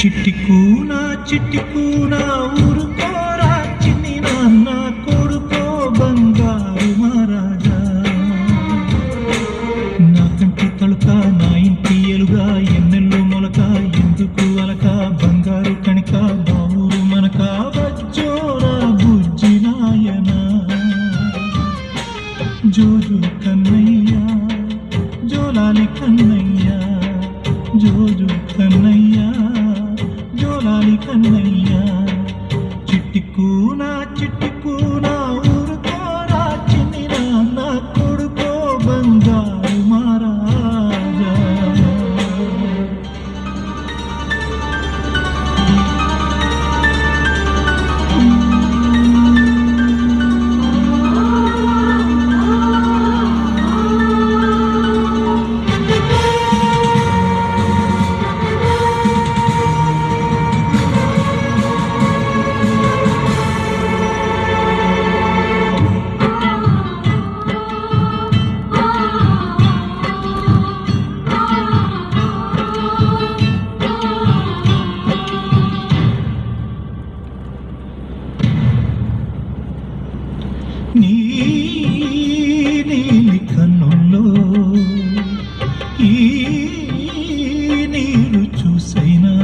చిట్టి కూన ఊరుకోరా చిన్ని నాన్న కొడుకో బంగారు మహారాజా. నా కంటి తలుక నా ఇంటి ఎలుగా ఎన్నెల్లో మొలక ఎందుకు అలక బంగారు కణిక బావురు మనక వచ్చోరా బుజ్జి నాయన. జోజు కన్నయ్య జోలాలి కన్నయ్య జోజు కన్నయ్య జోలాలి కన్నయ్య. చిట్టి కూన ఊరుకోరా చిన్ని నాన్న కొడుకో బంగారు మహారాజా. నీ నీలి కన్నుల్లో ఈ నీరు చూసైనా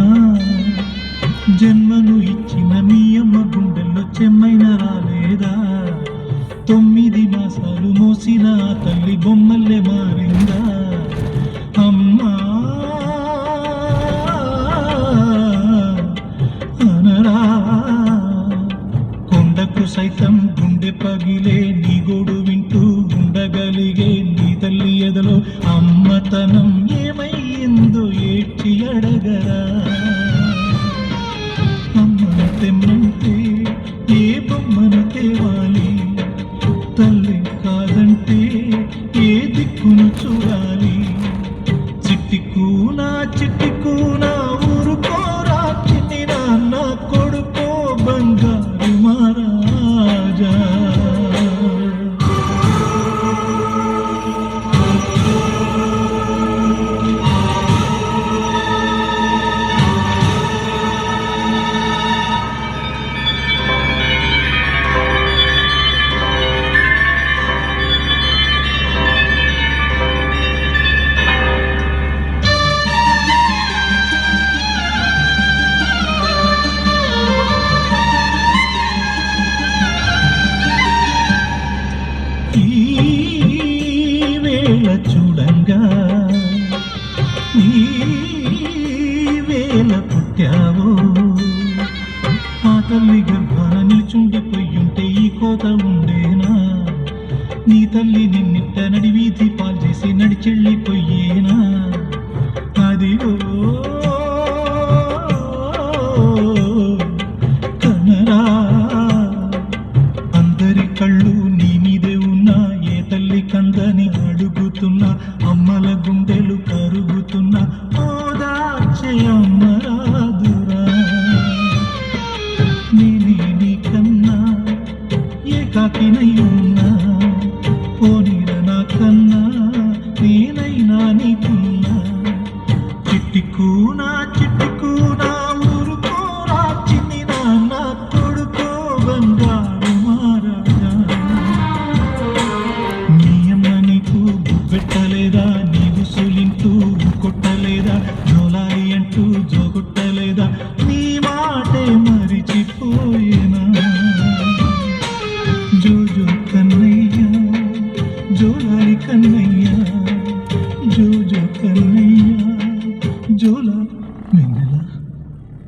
జన్మను ఇచ్చిన మీ అమ్మ గుండెల్లో చెమ్మైన రాలేదా. 9 మాసాలు మోసిన తల్లి బొమ్మల్లే మారిందా. అమ్మా అనరా కొండకు సైతం గుండె పగిలే నీ గోడు వింటూ ఉండగలిగే నీ తల్లి ఎదలో అమ్మతనం ఏమైందో ఏడ్చి అడగరా. అమ్మను తెమ్మంటే ఏ బొమ్మను తేవాలి, తల్లి కాదంటే ఏ దిక్కును చూడాలి. చిట్టి కూన ఊరుకోరా చిన్ని నాన్న కొడుకో బంగారు మహారాజా. చూడంగా నీ వేళ పుట్టావో ఆ తల్లి గర్భాన నిల్చుండిపోయింటే ఈ కోత ఉండేనా. నీ తల్లి నిన్నిట్ట నడి వీధి పాలు చేసి నడిచెళ్ళిపోయేనా. అదిగో కనరా అందరి కళ్ళు నీ మీదే ఉన్నా ఏ తల్లి కందని అడుగుతున్నా. అమ్మల గుండెలు కరుగుతున్నా ఓదార్చే అమ్మరాదురా. నీ కన్నా ఏకాకినై ఉన్నా పోనీర నా కన్నా నేనైనా నీకున్నా. చిట్టి కూన ఊరుకోరా చిన్ని నాన్న కొడుకో బంగారు మహారాజా. నీ అమ్మ నీకు పెట్టలేదా, నీవు సులింటూ కొట్టలేదా, జోలాలి అంటూ జోగొట్టలేదా, నీ మాటే మరిచిపోయేనా. జోజో కన్నయ్య జోలాలి కన్నయ్య జోజో కన్నయ్య.